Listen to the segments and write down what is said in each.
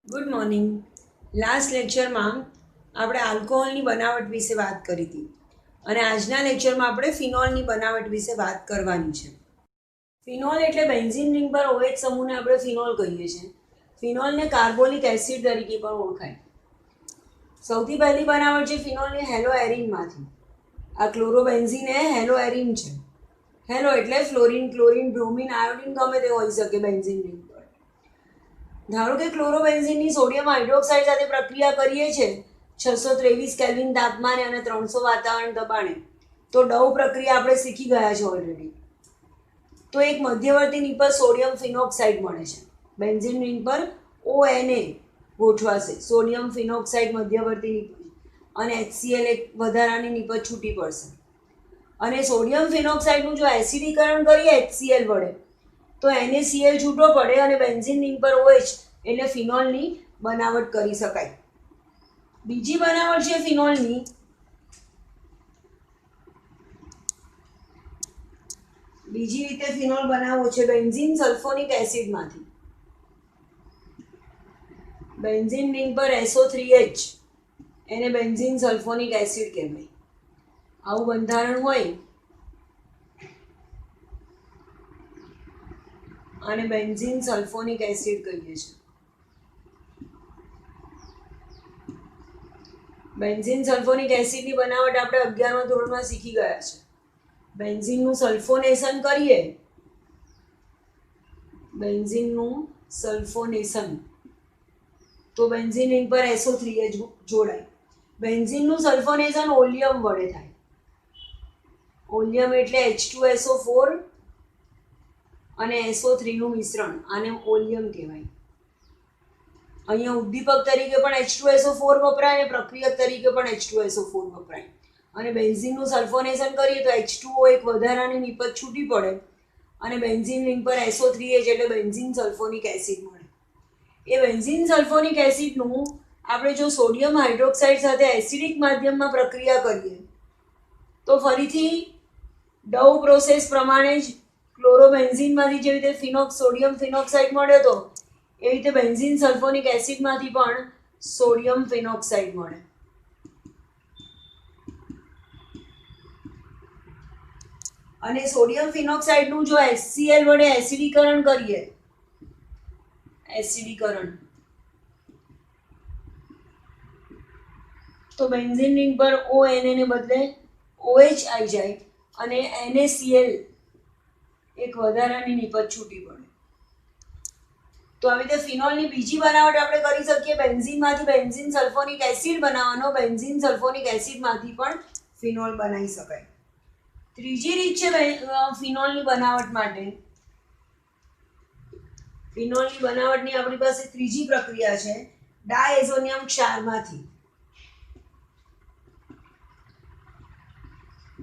Good morning. Last લેક્ચરમાં આપણે આલ્કોહોલની બનાવટ વિશે વાત કરી હતી અને આજના લેક્ચરમાં આપણે ફિનોલની બનાવટ વિશે વાત કરવાની છે. ફિનોલ એટલે બેન્ઝીન રિંગ પર OH સમૂહને આપણે ફિનોલ કહીએ છીએ. ફિનોલને કાર્બોલિક એસિડ તરીકે પણ ઓળખાય. સૌથી પહેલી બનાવટ છે ફિનોલની હેલોએરિનમાંથી. આ ક્લોરોબેન્ઝીન એ હેલોએરિન છે. હેલો એટલે ફ્લોરિન, ક્લોરિન, બ્રોમિન, આયોડિન ગમે તે હોઈ શકે બેન્ઝીન રિંગ પર. ધારો કે ક્લોરોબેન્ઝીનની સોડિયમ હાઇડ્રોક્સાઇડ સાથે પ્રક્રિયા કરીએ છીએ 623 કેલ્વિન તાપમાને અને 300 વાતાવરણ દબાણે, તો ડવ પ્રક્રિયા આપણે શીખી ગયા છે ઓલરેડી. તો એક મધ્યવર્તી નિપજ સોડિયમ ફિનોક્સાઇડ મળે છે. બેન્ઝીન રિંગ પર ONA ગોઠવાશે, સોડિયમ ફિનોક્સાઇડ મધ્યવર્તી નિપજ, અને HCl એક વધારાની નિપજ છૂટી પડશે. અને સોડિયમ ફિનોક્સાઇડનું જો એસિડીકરણ કરીએ HCl વડે તો NaCl છૂટો પડે અને બેન્ઝીન રિંગ પર OH એટલે ફિનોલની બનાવટ કરી શકાય. બીજી બનાવટ છે ફિનોલની બીજી રીતે ફિનોલ બનાવવો છે બેન્ઝીન સલ્ફોનિક એસિડમાંથી. બેન્ઝીન રિંગ પર SO3H એને બેન્ઝીન સલ્ફોનિક એસિડ કહેવાય. આવું બંધારણ હોય અને બેન્ઝીન સલ્ફોનિક એસિડ કહીએ છીએ. બેન્ઝીન સલ્ફોનિક એસિડની બનાવટ આપણે 11મા ધોરણમાં શીખી ગયા છે. બેન્ઝીનનું સલ્ફોનેશન કરીએ, બેન્ઝીનનું સલ્ફોનેશન, તો બેન્ઝીન રિંગ પર SO3H જોડાય. બેન્ઝીનનું સલ્ફોનેશન ઓલિયમ વડે થાય. ઓલિયમ એટલે H2SO4 અને SO3 નું મિશ્રણ, આને ઓલિયમ કહેવાય. અહીંયા ઉદ્દીપક તરીકે પણ H2SO4 વપરાય અને પ્રક્રિયક તરીકે પણ H2SO4 વપરાય. અને બેન્ઝીનનું સલ્ફોનેશન કરીએ તો H2O એક વધારાની નિપજ છૂટી પડે અને બેન્ઝીન રિંગ પર SO3H એટલે બેન્ઝીન સલ્ફોનિક એસિડ મળે. એ બેન્ઝીન સલ્ફોનિક એસિડનું આપણે જો સોડિયમ હાઇડ્રોક્સાઇડ સાથે એસિડિક માધ્યમમાં પ્રક્રિયા કરીએ તો ફરીથી ડવ પ્રોસેસ પ્રમાણે જ ક્લોરોબેન્ઝીનમાંથી જેવી રીતે સોડિયમ ફિનોક્સાઇડ મળ્યો હતો એવી રીતે બેન્ઝીન સલ્ફોનિક એસિડમાંથી પણ સોડિયમ ફિનોક્સાઇડ મળે. અને સોડિયમ ફિનોક્સાઇડનું જો HCl વડે એસિડીકરણ કરીએ, તો બેન્ઝીન રિંગ પર ONA ને બદલે OH આવી જાય અને NaCl એક વધારાની નિપજ છૂટી પડે. તો આવી રીતે ફિનોલની બીજી બનાવટ આપણે કરી શકીએ. બેન્ઝીનમાંથી બેન્ઝીન સલ્ફોનિક એસિડ બનાવવાનો, બેન્ઝીન સલ્ફોનિક એસિડમાંથી પણ ફિનોલ બનાવી શકાય. ત્રીજી રીત છે ફિનોલની બનાવટ માટે. ફિનોલની બનાવટની આપણી પાસે ત્રીજી પ્રક્રિયા છે ડાયઝોનિયમ ક્ષારમાંથી.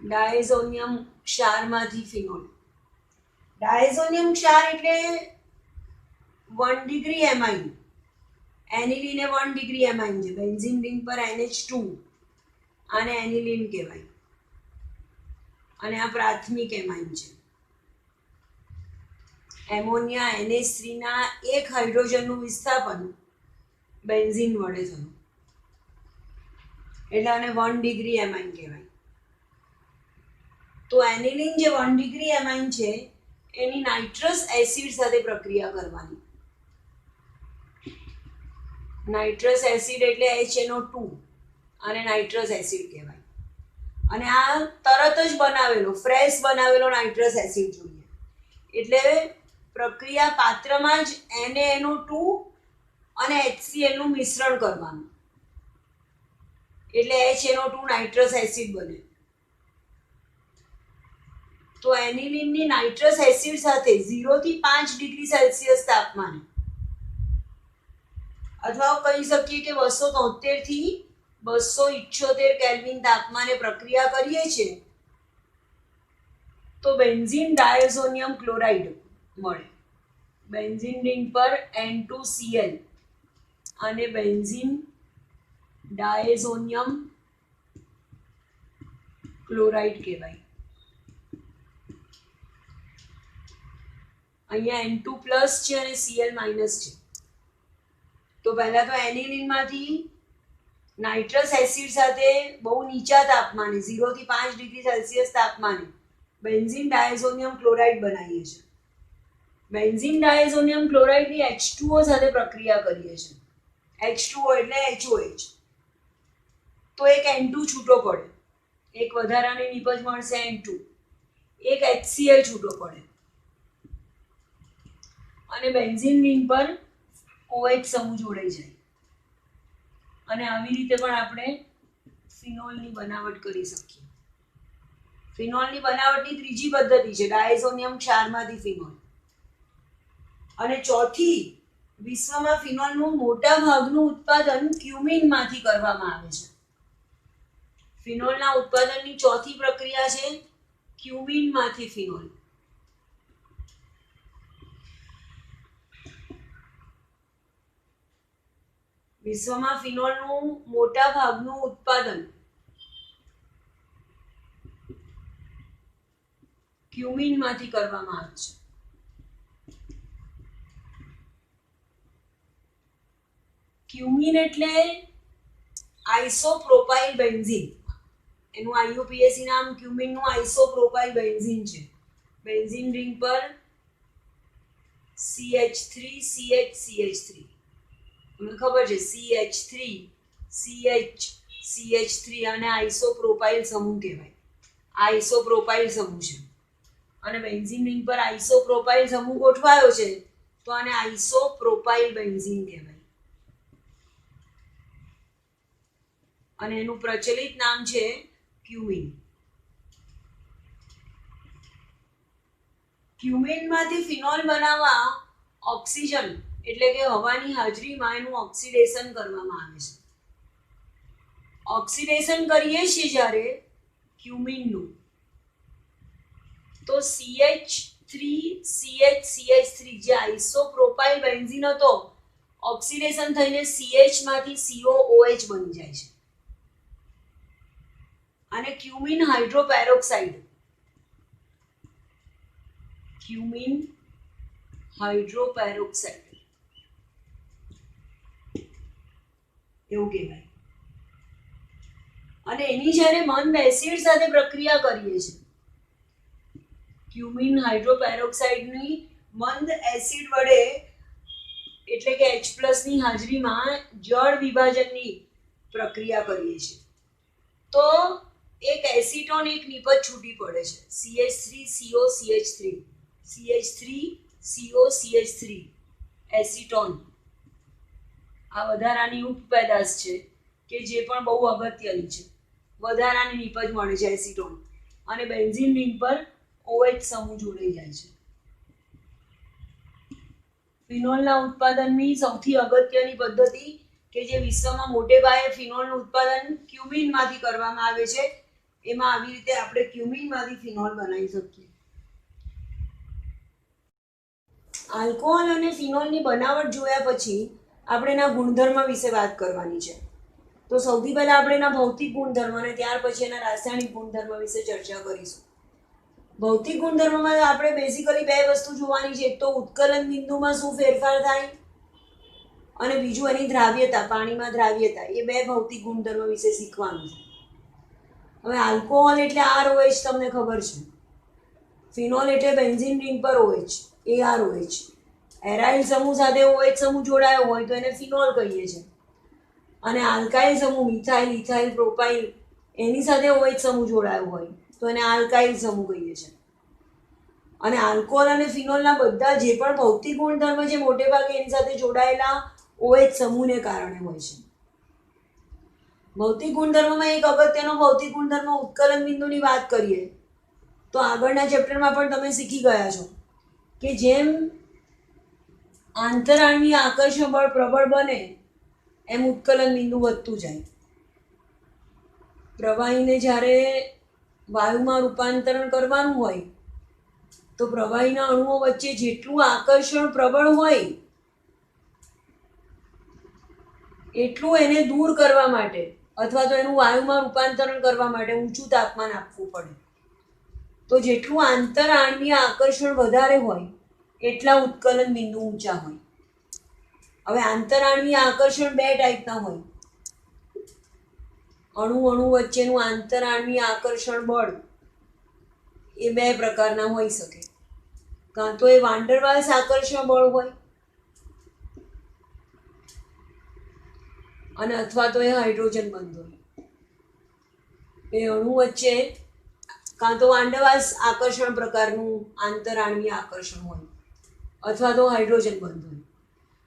ડાયઝોનિયમ ક્ષારમાંથી ફિનોલ. ડાયઝોનિયમ ક્ષાર એટલે 1 ડિગ્રી એમાઇન. એનિલીન એ 1 ડિગ્રી એમાઇન છે. બેન્ઝીન રિંગ પર NH2, આને એનિલીન કહેવાય અને આ પ્રાથમિક એમાઇન છે. એમોનિયા NH3 ના એક હાઇડ્રોજનનું વિસ્થાપન બેન્ઝીન વડે થયું એટલે આને 1 ડિગ્રી એમાઇન કહેવાય. તો એનિલીન જે 1 ડિગ્રી એમાઇન છે એની નાઇટ્રસ એસિડ સાથે પ્રક્રિયા કરવાની. નાઇટ્રસ એસિડ એટલે HNO2, આને નાઇટ્રસ એસિડ કહેવાય. અને આ તરત જ બનાવેલો, ફ્રેશ બનાવેલો નાઇટ્રસ એસિડ જોઈએ. એટલે પ્રક્રિયા પાત્રમાં જ NaNO2 અને HCl નું મિશ્રણ કરવાનું એટલે HNO2 નાઇટ્રસ એસિડ બને. તો એનિલીનની નાઇટ્રસ એસિડ સાથે 0 થી 5 ડિગ્રી સેલ્સિયસ તાપમાને, અથવા કહી શકીએ કે 273 થી 278 કેલ્વિન તાપમાને પ્રક્રિયા કરીએ છીએ તો બેન્ઝીન ડાયઝોનિયમ ક્લોરાઇડ મળે. બેન્ઝીન રિંગ પર N2Cl અને બેન્ઝીન ડાયઝોનિયમ ક્લોરાઇડ કહેવાય. અહીંયા N2+ છે અને Cl- છે. તો પહેલા તો એનિલિનમાંથી નાઇટ્રસ એસિડ સાથે બહુ નીચા તાપમાને 0 થી 5 ડિગ્રી સેલ્સિયસ તાપમાને બેન્ઝીન ડાયઝોનિયમ ક્લોરાઇડ બનાવીએ છીએ. બેન્ઝીન ડાયઝોનિયમ ક્લોરાઇડની H2O સાથે પ્રક્રિયા કરીએ છીએ. H2O એટલે HOH. તો એક N2 છૂટો પડે, એક વધારાની નિપજ મળશે N2, એક HCl છૂટો પડે અને બેન્ઝીન રિંગ પર OH સમૂહ જોડાઈ જાય. અને આવી રીતે પણ આપણે ફિનોલની બનાવટ કરી શકીએ. ફિનોલની બનાવટની ત્રીજી પદ્ધતિ છે ડાયઝોનિયમ ક્ષારમાંથી ફિનોલ. અને ચોથી, વિશ્વમાં ફિનોલનું મોટા ભાગનું ઉત્પાદન ક્યુમિનમાંથી કરવામાં આવે છે. ફિનોલના ઉત્પાદનની ચોથી પ્રક્રિયા છે ક્યુમિનમાંથી ફિનોલ. વિશ્વમાં ફિનોલનું મોટા ભાગનું ઉત્પાદન ક્યુમિનમાંથી કરવામાં આવે છે. ક્યુમિન એટલે આઇસોપ્રોપાઇલ બેન્ઝીન. એનું IUPAC નામ ક્યુમિનનું આઇસોપ્રોપાઇલ બેન્ઝીન છે. બેન્ઝીન રિંગ પર CH3 CH તમને ખબર છે CH3 CH3 અને આઇસોપ્રોપાઇલ સમૂહ કહેવાય. આઇસોપ્રોપાઇલ સમૂહ છે અને બેન્ઝીન રિંગ પર આઇસોપ્રોપાઇલ સમૂહ ગોઠવાયો છે તો આને આઇસોપ્રોપાઇલ બેન્ઝીન કહેવાય. અને એનું પ્રચલિત નામ છે ક્યુમિન. ક્યુમિનમાંથી ફિનોલ બનાવવા ઓક્સિજન એટલે કે હવાની હાજરીમાં એનું ઓક્સિડેશન કરવામાં આવે છે. ઓક્સિડેશન કરીએ છીએ જ્યારે ક્યુમિનનું તો CH3 જે આઇસોપ્રોપાઇલ બેન્ઝીન હતો ઓક્સિડેશન થઈને CH માંથી COOH બની જાય છે. અને ક્યુમિન હાઇડ્રોપેરોક્સાઇડ એવું કહેવાય. અને એની જ્યારે મંદ એસિડ સાથે પ્રક્રિયા કરીએ છીએ ક્યુમિન હાઇડ્રોપેરોક્સાઇડની મંદ એસિડ વડે એટલે કે H+ ની હાજરીમાં જળ વિભાજનની પ્રક્રિયા કરીએ છીએ તો એક એસિટોન એક નિપજ છૂટી પડે છે CH3COCH3 એસિટોન. આ વધારાની ઉપપેદાશ છે કે જે પણ બહુ અગત્યની છે. વધારાની નિપજ મળે છે એસિટોન અને બેન્ઝીન રિંગ પર OH સમૂહ જોડાઈ જાય છે. ફિનોલના ઉત્પાદનની સૌથી અગત્યની પદ્ધતિ કે જે વિશ્વમાં મોટે પાયે ફિનોલનું ઉત્પાદન ક્યુમિનમાંથી કરવામાં આવે છે એમાં આવી રીતે આપણે ક્યુમિનમાંથી ફિનોલ બનાવી શકીએ. આલ્કોહોલ અને ફિનોલની બનાવટ જોયા પછી આપણે એના ગુણધર્મ વિશે વાત કરવાની છે. તો સૌથી પહેલા આપણે એના ભૌતિક ગુણધર્મ અને ત્યાર પછી એના રાસાયણિક ગુણધર્મ વિશે ચર્ચા કરીશું. ભૌતિક ગુણધર્મમાં આપણે બેઝિકલી બે વસ્તુ જોવાની છે. એક તો ઉત્કલન બિંદુમાં શું ફેરફાર થાય અને બીજું એની દ્રાવ્યતા, પાણીમાં દ્રાવ્યતા. એ બે ભૌતિક ગુણધર્મ વિશે શીખવાનું છે. હવે આલ્કોહોલ એટલે ROH તમને ખબર છે. ફિનોલ એટલે બેન્ઝીન રિંગ પર OH, AROH. એરાઇલ સમૂહ સાથે OH સમૂહ જોડાયો હોય તો એને ફિનોલ કહીએ છીએ. અને આલ્કાઇલ સમૂહ મિથાઇલ, ઇથાઇલ, પ્રોપાઇલ એની સાથે OH સમૂહ જોડાયો હોય તો એને આલ્કાઇલ સમૂહ કહીએ છીએ. અને આલ્કોહોલ અને ફિનોલના બધા જે પણ ભૌતિક ગુણધર્મ છે મોટે ભાગે એની સાથે જોડાયેલા OH સમૂહને કારણે હોય છે. ભૌતિક ગુણધર્મમાં એક અગત્યનો ભૌતિક ગુણધર્મ ઉત્કલન બિંદુની વાત કરીએ તો આગળના ચેપ્ટરમાં પણ તમે શીખી ગયા છો કે જેમ આંતરાણવીય આકર્ષણ બળ પ્રબળ બને એમ ઉત્કલન બિંદુ વધતું જાય. પ્રવાહીને જ્યારે વાયુમાં રૂપાંતરણ કરવાનું હોય તો પ્રવાહીના અણુઓ વચ્ચે જેટલું આકર્ષણ પ્રબળ હોય એટલું એને દૂર કરવા માટે અથવા તો એનું વાયુમાં રૂપાંતરણ કરવા માટે ઊંચું તાપમાન આપવું પડે. તો જેટલું આંતરઆણવીય આકર્ષણ વધારે હોય એટલા ઉત્કલન બિંદુ ઊંચા હોય. હવે આંતરાણવીય આકર્ષણ બે ટાઈપના હોય. અણુ અણુ વચ્ચેનું આંતરાણવીય આકર્ષણ બળ એ બે પ્રકારના હોઈ શકે. કાં તો એ વાન્ડરવાલ્સ આકર્ષણ બળ હોય અને અથવા તો એ હાઇડ્રોજન બંધ હોય. એ અણુ વચ્ચે કાં તો વાન્ડરવાલ્સ આકર્ષણ પ્રકારનું આંતરાણવીય આકર્ષણ હોય અથવા તો હાઇડ્રોજન બંધ હોય.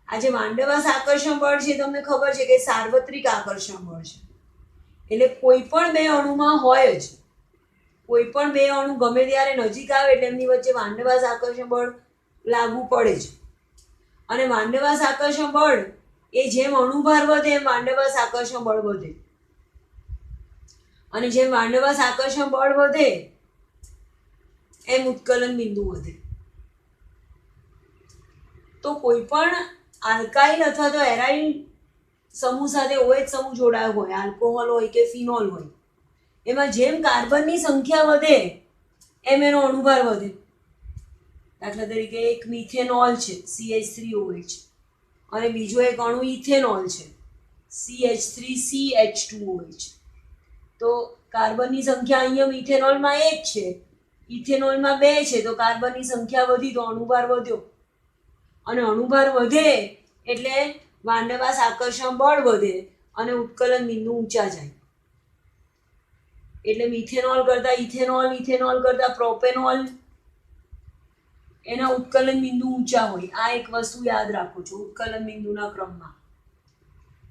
આ જે વાન્ડરવાલ્સ આકર્ષણ બળ છે તમને ખબર છે કે સાર્વત્રિક આકર્ષણ બળ છે. એટલે કોઈ પણ બે અણુમાં હોય જ. કોઈ પણ બે અણુ ગમે ત્યારે નજીક આવે એટલે એમની વચ્ચે વાન્ડરવાલ્સ આકર્ષણ બળ લાગુ પડે જ. અને વાન્ડરવાલ્સ આકર્ષણ બળ એ જેમ અણુભાર વધે એમ વાન્ડરવાલ્સ આકર્ષણ બળ વધે. અને જેમ વાન્ડરવાલ્સ આકર્ષણ બળ વધે એમ ઉત્કલન બિંદુ વધે. તો કોઈ પણ આલ્કાઇલ અથવા તો એરાઇલ સમૂહ સાથે OH સમૂહ જોડાયો હોય, આલ્કોહોલ હોય કે ફિનોલ હોય, એમાં જેમ કાર્બનની સંખ્યા વધે એમ એનો અણુભાર વધે. દાખલા તરીકે એક મિથેનોલ છે CH3OH અને બીજો એક અણુ ઇથેનોલ છે CH3CH2OH. તો કાર્બનની સંખ્યા અહીંયા મિથેનોલમાં 1 છે, ઇથેનોલમાં 2 છે, તો કાર્બનની સંખ્યા વધી તો અણુભાર વધ્યો. અને અણુભાર વધે એટલે વાન્ડરવાલ્સ આકર્ષણ બળ વધે અને ઉત્કલન બિંદુ ઊંચા જાય. એટલે મિથેનોલ કરતા ઇથેનોલ, ઇથેનોલ કરતા પ્રોપેનોલ એના ઉત્કલન બિંદુ ઊંચા હોય. આ એક વસ્તુ યાદ રાખો છો ઉત્કલન બિંદુના ક્રમમાં,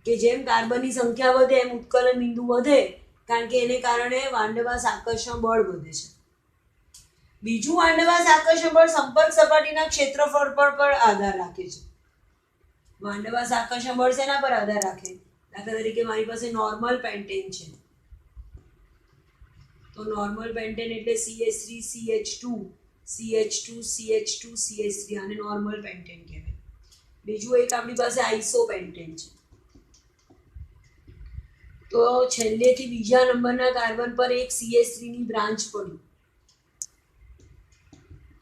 કે જેમ કાર્બનની સંખ્યા વધે એમ ઉત્કલન બિંદુ વધે, કારણ કે એને કારણે વાન્ડરવાલ્સ આકર્ષણ બળ વધે છે. બીજું વાન્ડરવાલ્સ આકર્ષણ બળ સંપર્ક સપાટીના ક્ષેત્રફળ પર આધાર રાખે છે. વાન્ડરવાલ્સ આકર્ષણ બળ શેના પર આધાર રાખે? દાખલા તરીકે મારી પાસે નોર્મલ પેન્ટેન છે, તો નોર્મલ પેન્ટેન એટલે CH3CH2 CH2 CH2 CH3, આને નોર્મલ પેન્ટેન કહેવાય. બીજું એક આપણી પાસે આઈસો પેન્ટેન છે, તો છેલ્લેથી બીજા નંબરના કાર્બન પર એક CH3 ની બ્રાન્ચ પડી,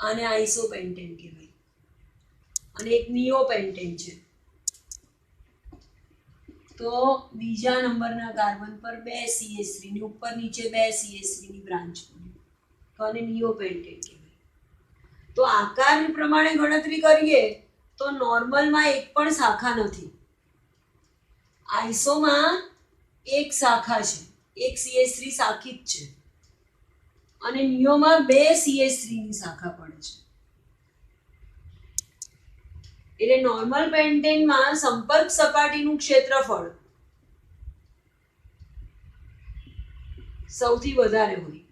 આને આઈસો પેન્ટેન કહેવાય. અને એક નિયો પેન્ટેન છે, તો બીજા નંબરના કાર્બન પર 2 CH3 ની ઉપર નીચે 2 CH3 ની બ્રાન્ચ પડી, તો આને નિયો પેન્ટેન કહેવાય. તો આકાર પ્રમાણે ગણતરી કરીએ તો નોર્મલમાં એક પણ શાખા નથી, આઈસોમાં એક શાખા છે, એક CH3 શાખિત છે, અને નિયોમાં 2 CH3 ની શાખા પડે છે. એટલે નોર્મલ પેન્ટેનમાં સંપર્ક સપાટીનું ક્ષેત્રફળ સૌથી વધારે હોય.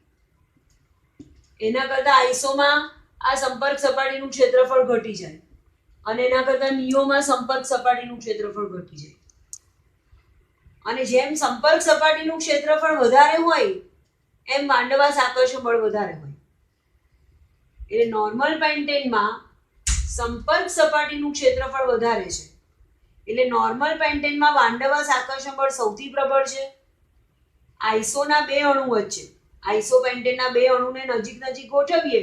એના કરતા આઈસોમાં આ સંપર્ક સપાટીનું ક્ષેત્રફળ ઘટી જાય અને એના કરતા નિયોમાં સંપર્ક સપાટીનું ક્ષેત્રફળ ઘટી જાય. અને જેમ સંપર્ક સપાટીનું ક્ષેત્રફળ વધારે હોય એમ વાન્ડરવાલ્સ આકર્ષણ બળ વધારે હોય. એટલે નોર્મલ પેન્ટેનમાં સંપર્ક સપાટીનું ક્ષેત્રફળ વધારે છે, એટલે નોર્મલ પેન્ટેનમાં વાન્ડરવાલ્સ આકર્ષણ બળ સૌથી પ્રબળ છે. આઈસોના બે અણુ વચ્ચે, આઈસો પેન્ટેનના બે અણુને નજીક નજીક ગોઠવીએ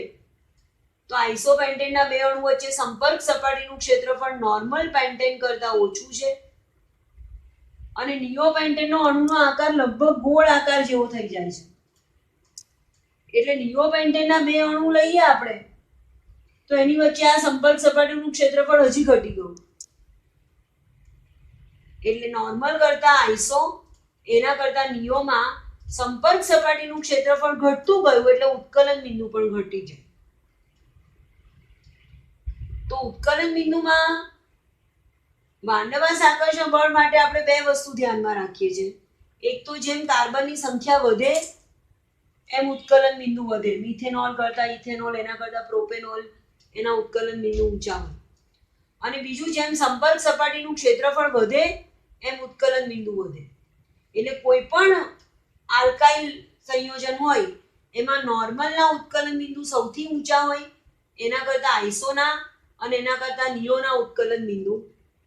તો આઈસો પેન્ટેનના બે અણુ વચ્ચે સંપર્ક સપાટીનું ક્ષેત્રફળ નોર્મલ પેન્ટેન કરતા ઓછું છે. અને નિયો પેન્ટેનનો અણુનો આકાર લગભગ ગોળ આકાર જેવો થઈ જાય છે. એટલે નિયો પેન્ટેનના બે અણુ લઈએ આપણે તો એની વચ્ચે આ સંપર્ક સપાટીનું ક્ષેત્રફળ હજી ઘટી ગયું. એટલે નોર્મલ કરતા આઈસો, એના કરતા નિયોમાં સંપર્ક સપાટીનું ક્ષેત્રફળ ઘટતું ગયું એટલે ઉત્કલન બિંદુ પણ ઘટી જાય. તો ઉત્કલન બિંદુમાં વાન્ડરવાલ્સ આકર્ષણ બળ માટે આપણે બે વસ્તુ ધ્યાનમાં રાખીએ છીએ. એક તો જેમ કાર્બનની સંખ્યા વધે એમ ઉત્કલન બિંદુ વધે. મિથેનોલ કરતા ઇથેનોલ, એના કરતા પ્રોપેનોલ, એના ઉત્કલન બિંદુ ઊંચા હોય. અને બીજું જેમ સંપર્ક સપાટીનું ક્ષેત્રફળ વધે એમ ઉત્કલન બિંદુ વધે. એટલે કોઈ પણ આલ્કાઇલ સંયોજન હોય એમાં નોર્મલના ઉત્કલન બિંદુ સૌથી ઊંચા હોય, એના કરતા આઈસોના અને એના કરતા નિયોના ઉત્કલન બિંદુ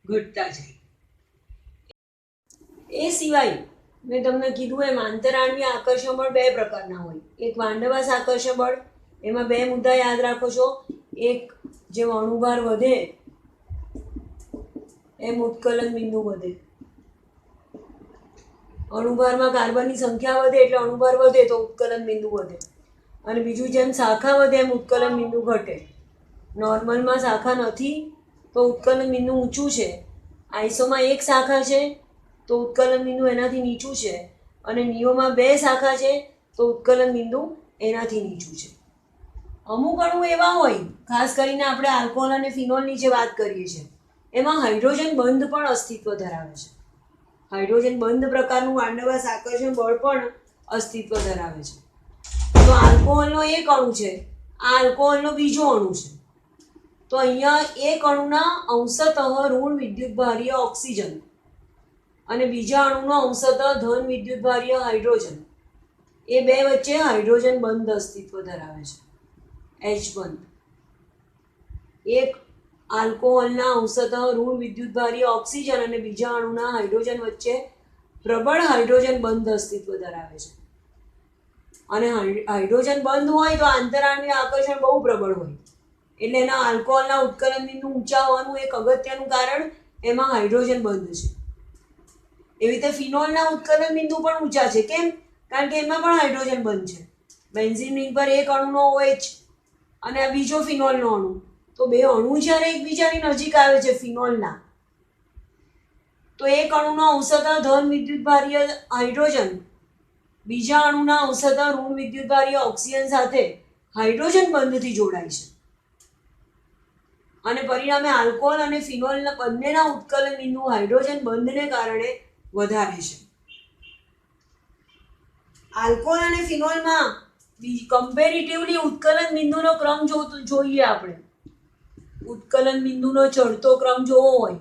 ઘટતા જાય. એ સિવાય મેં તમને કીધું એમ આંતરાણવીય આકર્ષણ બળ બે પ્રકારના હોય. એક વાન્ડરવાલ્સ આકર્ષણ બળ, એમાં બે મુદ્દા યાદ રાખો છો. એક જેમ અણુભાર વધે એમ ઉત્કલન બિંદુ વધે. અણુભારમાં કાર્બનની સંખ્યા વધે એટલે અણુભાર વધે તો ઉત્કલન બિંદુ વધે. અને બીજું જેમ શાખા વધે એમ ઉત્કલન બિંદુ ઘટે. નોર્મલમાં શાખા નથી તો ઉત્કલન બિંદુ ઊંચું છે. આઈસોમાં એક શાખા છે તો ઉત્કલન બિંદુ એનાથી નીચું છે. અને નિયોમાં 2 શાખા છે તો ઉત્કલન બિંદુ એનાથી નીચું છે. અમુક અણુ એવા હોય, ખાસ કરીને આપણે આલ્કોહોલ અને ફિનોલની જે વાત કરીએ છીએ એમાં હાઇડ્રોજન બંધ પણ અસ્તિત્વ ધરાવે છે. હાઇડ્રોજન બંધ પ્રકારનું વાંડવાસ આકર્ષણ બળ પણ અસ્તિત્વ ધરાવે છે. તો આલ્કોહોલનો એક અણુ છે, આ આલ્કોહોલનો બીજો અણુ છે. તો અહીંયા એક અણુના અંશતઃ ઋણ વિદ્યુતભારીય ઓક્સિજન અને બીજા અણુનો અંશતઃ ધન વિદ્યુતભારીય હાઇડ્રોજન, એ બે વચ્ચે હાઇડ્રોજન બંધ અસ્તિત્વ ધરાવે છે, H બંધ. એક આલ્કોહોલના અંશતઃ ઋણ વિદ્યુતભારીય ઓક્સિજન અને બીજા અણુના હાઇડ્રોજન વચ્ચે પ્રબળ હાઇડ્રોજન બંધ અસ્તિત્વ ધરાવે છે. અને હાઇડ્રોજન બંધ હોય તો આંતરાણ્વીય આકર્ષણ બહુ પ્રબળ હોય એટલે એના આલ્કોહોલના ઉત્કલન બિંદુ ઊંચા હોવાનું એક અગત્યનું કારણ એમાં હાઇડ્રોજન બંધ છે. એવી રીતે ફિનોલના ઉત્કલન બિંદુ પણ ઊંચા છે. કેમ? કારણ કે એમાં પણ હાઇડ્રોજન બંધ છે. બેન્ઝીન રિંગ પર એક અણુનો OH અને આ બીજો ફિનોલનો અણુ, તો બે અણુ જ્યારે એકબીજાની નજીક આવે છે ફિનોલના, તો એક અણુનો અંશતઃ ધન વિદ્યુતભારીય હાઇડ્રોજન બીજા અણુના અંશતઃ ઋણ વિદ્યુતભારીય ઓક્સિજન સાથે હાઇડ્રોજન બંધથી જોડાય છે. અને પરિણામે આલ્કોહોલ અને ફિનોલના બંનેના ઉત્કલન બિંદુ હાઇડ્રોજન બંધને કારણે વધારે છે. આલ્કોહોલ અને ફિનોલમાં કમ્પેરેટિવલી ઉત્કલન બિંદુનો ક્રમ જોઈએ આપણે. ઉત્કલન બિંદુનો ચડતો ક્રમ જોવો હોય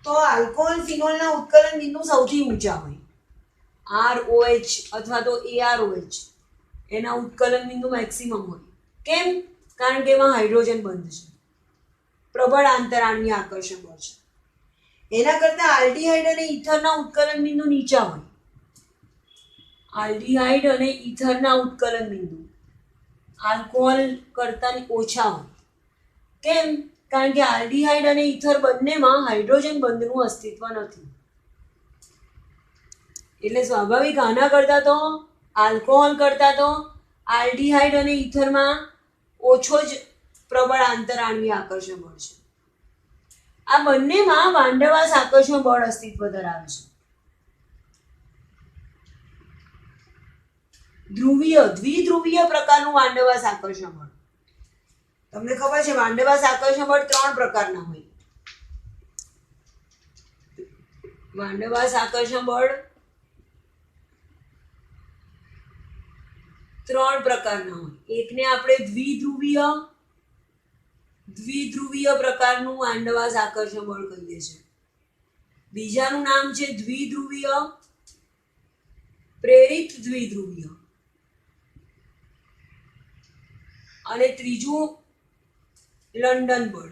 તો આલ્કોહોલ ફિનોલના ઉત્કલન બિંદુ સૌથી ઊંચા હોય. ROH અથવા તો AROH એના ઉત્કલન બિંદુ મેક્સિમમ હોય. કેમ? કારણ કે એમાં હાઇડ્રોજન બંધ છે, પ્રબળ આંતરાણ્વીય આકર્ષણ બળ છે. એના કરતા આલ્ડીહાઇડ અને ઇથરના ઉત્કલન બિંદુ નીચા હોય. આલ્ડીહાઇડ અને ઇથરના ઉત્કલન બિંદુ આલ્કોહોલ કરતા ઓછા હોય. કેમ? કારણ કે આલ્ડીહાઇડ અને ઇથર બંનેમાં હાઇડ્રોજન બંધનું અસ્તિત્વ નથી. એટલે સ્વાભાવિક આના કરતા તો આલ્કોહોલ કરતા તો આલ્ડીહાઇડ અને ઇથરમાં ઓછો જ પ્રબળ આંતરાણ્વીય આકર્ષણ બળ છે. આ બંનેમાં વાંડવાસ આકર્ષણ બળ અસ્તિત્વ ધરાવે છે. દ્વિધ્રુવીય પ્રકારનું વાંડવાસ આકર્ષણ બળ. તમને ખબર છે વાંડવાસ આકર્ષણ બળ 3 પ્રકારના હોય. વાંડવાસ આકર્ષણ બળ 3 પ્રકારના હોય. એકને આપણે દ્વિધ્રુવીય પ્રકારનું વાંડવાસ આકર્ષણ બળ કહીએ છીએ. બીજાનું નામ છે દ્વિધ્રુવીય પ્રેરિત દ્વિધ્રુવીય અને ત્રીજું લંડન બળ.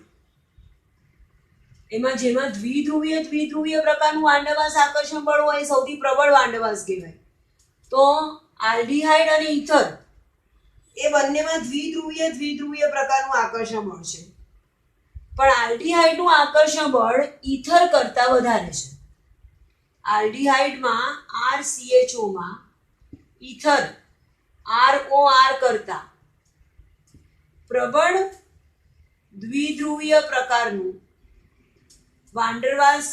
જેમાં દ્વિધ્રુવીય પ્રકારનું વાંડવાસ આકર્ષણ બળ હોય સૌથી પ્રબળ વાંડવાસ કહેવાય. તો આલ્ડીહાઇડ અને ઇથર એ બંનેમાં દ્વિધ્રુવીય પ્રકારનું આકર્ષણ બળ છે. પણ આલ્ડીહાઇડનું આકર્ષણ બળ ઇથર કરતા વધારે છે. આલ્ડીહાઇડમાં RCHO માં ઇથર ROR કરતા પ્રબળ દ્વિધ્રુવીય પ્રકારનું વાંડરવાસ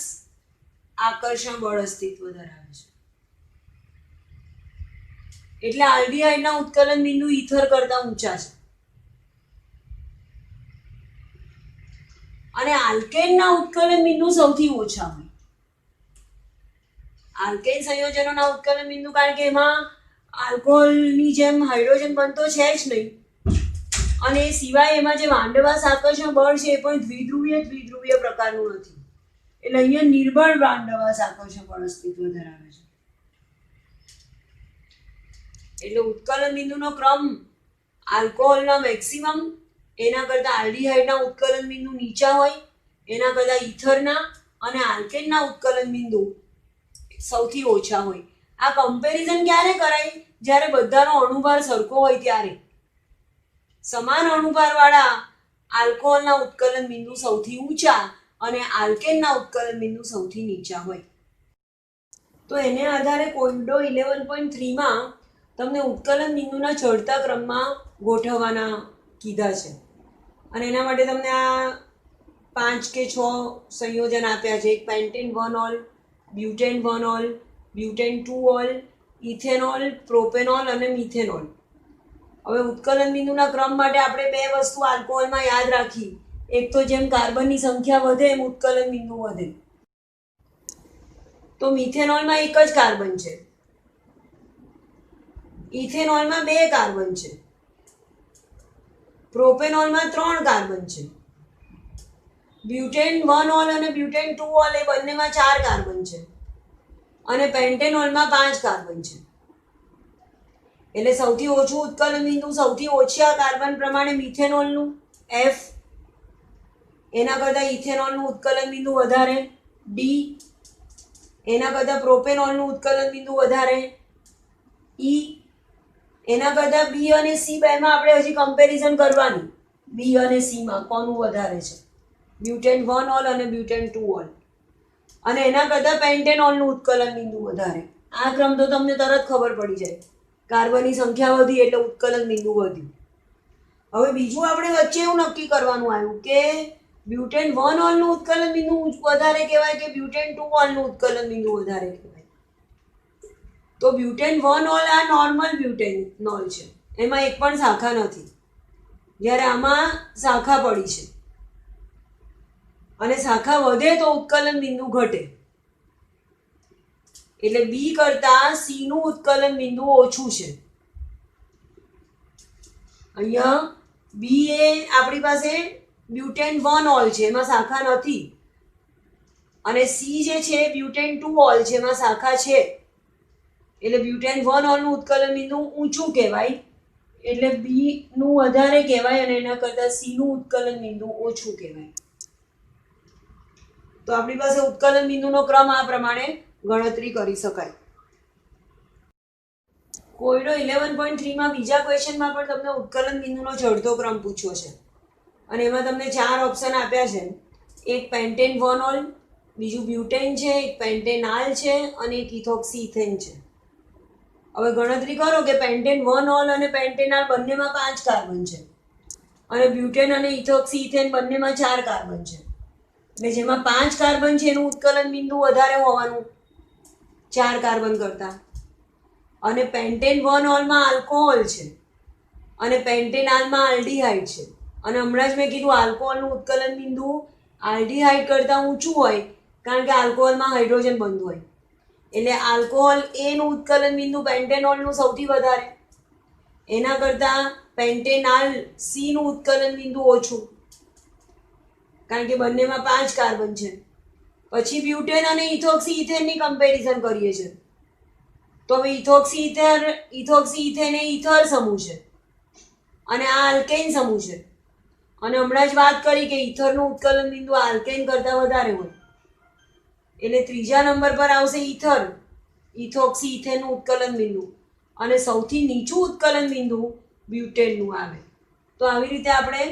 આકર્ષણ બળ અસ્તિત્વ ધરાવે છે. એટલે આલ્ડીહાઇડના ઉત્કલન બિંદુ ઇથર કરતા ઊંચા છે. અને આલ્કેનના ઉત્કલન બિંદુ સૌથી ઓછા હોય. આલ્કેન સંયોજનોના ઉત્કલન બિંદુ, કારણ કે એમાં આલ્કોહોલની જેમ હાઇડ્રોજન બનતો છે જ નહીં અને એ સિવાય એમાં જે વાંડવાસ આકર્ષણ બળ છે એ પણ દ્વિધ્રુવીય પ્રકારનું નથી. એટલે અહીંયા નિર્બળ વાંડવાસ આકર્ષણ બળ અસ્તિત્વ ધરાવે છે. એટલે ઉત્કલન બિંદુનો ક્રમ આલ્કોહોલના મેક્સિમમ, એના કરતા આલ્ડીહાઇડના ઉત્કલન બિંદુ નીચા હોય, એના કરતા ઇથરના અને આલ્કેનના ઉત્કલન બિંદુ સૌથી ઓછા હોય. આ કમ્પેરિઝન ક્યારે કરાય? જ્યારે બધાનો અણુભાર સરખો હોય ત્યારે. સમાન અણુભાર વાળા આલ્કોહોલના ઉત્કલન બિંદુ સૌથી ઊંચા અને આલ્કેનના ઉત્કલન બિંદુ સૌથી નીચા હોય. તો એને આધારે કોયડો 11.3માં તમને ઉત્કલન બિંદુના ચડતા ક્રમમાં ગોઠવવાના કીધા છે અને એના માટે તમને આ 5 કે 6 સંયોજન આપ્યા છે. એક pentane 1 all, butane 1 all, butane 2 all, ethanol, propanol અને મિથેનોલ. હવે ઉત્કલન બિંદુના ક્રમ માટે આપણે બે વસ્તુ આલ્કોહોલમાં યાદ રાખી. એક તો જેમ કાર્બનની સંખ્યા વધે એમ ઉત્કલન બિંદુ વધે. તો મિથેનોલમાં એક જ કાર્બન છે, ઇથેનોલમાં 2 કાર્બન છે, પ્રોપેનોલમાં 3 કાર્બન છે, બ્યુટેન 1 ઓલ અને બ્યુટેન 2 ઓલ એ બંનેમાં 4 કાર્બન છે અને પેન્ટેનોલમાં 5 કાર્બન છે. એટલે સૌથી ઓછું ઉત્કલન બિંદુ સૌથી ઓછા કાર્બન પ્રમાણે મિથેનોલનું F, એના કરતાં ઇથેનોલનું ઉત્કલન બિંદુ વધારે D, એના કરતાં પ્રોપેનોલનું ઉત્કલન બિંદુ વધારે E, એના કરતાં B અને C બેમાં આપણે હજી કમ્પેરિઝન કરવાની. B અને C માં કોનું વધારે છે, બ્યુટેન 1 ઓલ અને બ્યુટેન 2 ઓલ, અને એના કરતાં પેન્ટેનોલનું ઉત્કલન બિંદુ વધારે. આ ક્રમ તો તમને તરત ખબર પડી જાય. કાર્બનની સંખ્યા વધી એટલે ઉત્કલન બિંદુ વધ્યું. હવે બીજું આપણે વચ્ચે એવું નક્કી કરવાનું આવ્યું કે બ્યુટેન 1 ઓલનું ઉત્કલન બિંદુ વધારે કહેવાય કે બ્યુટેન 2 ઓલનું ઉત્કલન બિંદુ વધારે કહેવાય. તો બ્યુટેન 1 ઓલ આ નોર્મલ બ્યુટેનોલ છે, એમાં એક પણ શાખા નથી, જ્યારે આમાં શાખા પડી છે અને શાખા વધે તો ઉત્કલન બિંદુ ઘટે. એટલે બી કરતા સી નું ઉત્કલન બિંદુ ઓછું છે. અહીંયા બી એ આપણી પાસે બ્યુટેન 1 ઓલ છે, એમાં શાખા નથી, અને સી જે છે બ્યુટેન 2 ઓલ છે, એમાં શાખા છે. એટલે બ્યુટેન 1 ઓલનું ઉત્કલન બિંદુ ઊંચું કહેવાય, એટલે બી નું વધારે કહેવાય અને એના કરતાં સી નું ઉત્કલન બિંદુ ઓછું કહેવાય. તો આપણી પાસે ઉત્કલન બિંદુનો ક્રમ આ પ્રમાણે ગણતરી કરી શકાય. કોયડો 11.3માં બીજા ક્વેશ્ચનમાં પણ તમને ઉત્કલન બિંદુનો ચડતો ક્રમ પૂછ્યો છે અને એમાં તમને 4 ઓપ્શન આપ્યા છે. એક પેન્ટેન 1 ઓલ, બીજું બ્યુટેન છે, એક પેન્ટેનાલ છે અને એક ઇથોક્સીઇથેન છે. હવે ગણતરી કરો કે પેન્ટેન 1 ઓલ અને પેન્ટેનાલ બંનેમાં 5 કાર્બન છે અને બ્યુટેન અને ઇથોક્સીઇથેન બંનેમાં 4 કાર્બન છે. એટલે જેમાં 5 કાર્બન છે એનું ઉત્કલન બિંદુ વધારે હોવાનું 4 કાર્બન કરતા. અને પેન્ટેન 1 ઓલમાં આલ્કોહોલ છે અને પેન્ટેનાલમાં આલ્ડીહાઇડ છે. અને હમણાં જ મેં કીધું આલ્કોહોલનું ઉત્કલન બિંદુ આલ્ડીહાઇડ કરતાં ઊંચું હોય કારણ કે આલ્કોહોલમાં હાઇડ્રોજન બંધ હોય. એટલે આલ્કોહોલ એનું ઉત્કલન બિંદુ પેન્ટેનોલનું સૌથી વધારે, એના કરતાં પેન્ટેનાલ સીનું ઉત્કલન બિંદુ ઓછું કારણ કે બંનેમાં 5 કાર્બન છે. પછી બ્યુટેન અને ઇથોક્સીઇથેનની કમ્પેરિઝન કરીએ છીએ. તો હવે ઇથોક્સીઇથેન એ ઇથર સમૂહ છે અને આ આલ્કેન સમૂહ છે. અને હમણાં જ વાત કરી કે ઇથરનું ઉત્કલન બિંદુ આલ્કેન કરતાં વધારે હોય. એટલે ત્રીજા નંબર પર આવશે ઇથર, ઇથોક્સીઇથેનનું ઉત્કલન બિંદુ, અને સૌથી નીચું ઉત્કલન બિંદુ બ્યુટેનનું આવે. તો આવી રીતે આપણે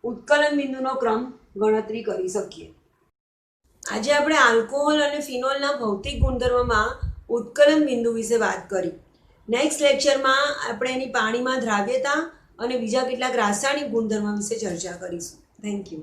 ઉત્કલન બિંદુનો ક્રમ ગણતરી કરી શકીએ. આજે આપણે આલ્કોહોલ અને ફિનોલના ભૌતિક ગુણધર્મમાં ઉત્કલન બિંદુ વિશે વાત કરી. નેક્સ્ટ લેક્ચરમાં આપણે એની પાણીમાં દ્રાવ્યતા અને બીજા કેટલાક રાસાયણિક ગુણધર્મ વિશે ચર્ચા કરીશું. Thank you.